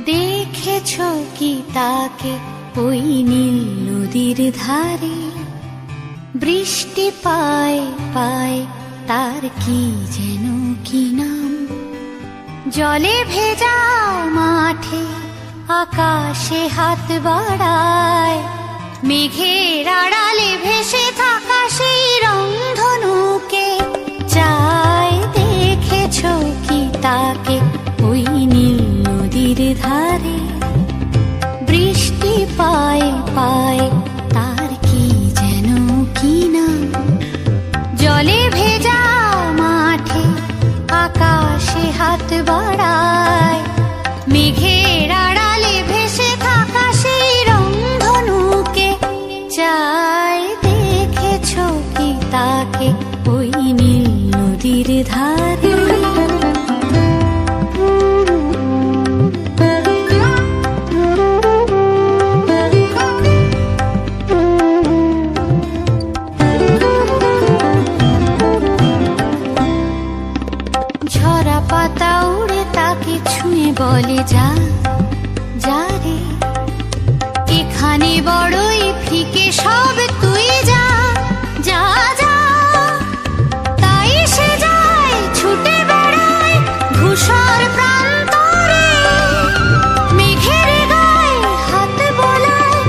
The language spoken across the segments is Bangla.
দেখেছো কি তাকে ওই নীল নদীর ধারে? বৃষ্টি পায় পায় তার কি যেন কি নাম। জলে ভেজা মাঠে আকাশে হাত বাড়ায়, মেঘের আড়ালে ভেসে থাকা সেই রংধনুকে চায়। দেখেছো কি তাকে ওই নীল নদীর ধারে? বৃষ্টি পায় পায় তার কি যেন কি নাম। জলে ভেজা মাঠে আকাশে হাত বাড়ায়, মেঘের আড়ালে ভেসে থাকা সেই রংধনুকে চায়। দেখেছো কি তাকে ওই নীল নদীর ধারে? ঝরা পাতা উড়ে তাকে ছুঁয়ে বলে যা যা রে, এখানে বড়ই ফিকে সব, তুই যা যা যা। তাই সে যায় ছুটে বেড়ায় ধূসর প্রান্তরে, মেঘের গায়ে হাত বোলায়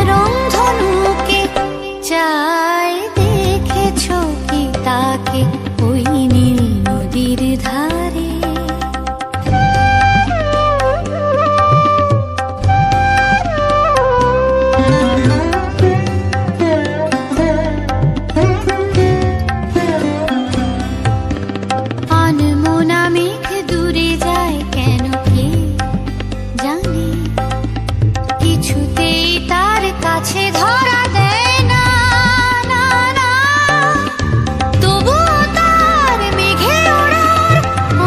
রংধনুকে চায়। দেখেছো কি তাকে ওই নীল নদীর ধারে? আনমনা মেঘ দূরে যায় কেন কে জানে, কিছুতেই তার কাছে ধরা দেয় না না না। তবুও তার মেঘে ওড়ার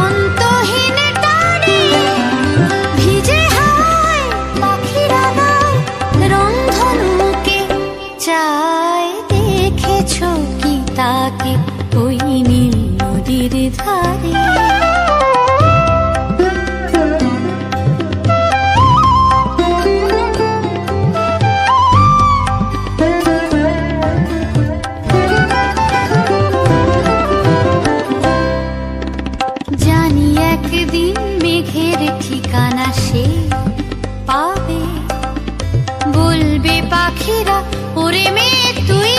অন্তহীন টানে, ভিজে হাওয়ায় পাখিরা গায় রংধনুকে চায়। দেখেছো কি তাকে ওই নীল নদীর ধারে? জানি একদিন মেঘের ঠিকানা সে পাবে, বলবে পাখিরা ওরে মেয়ে তুই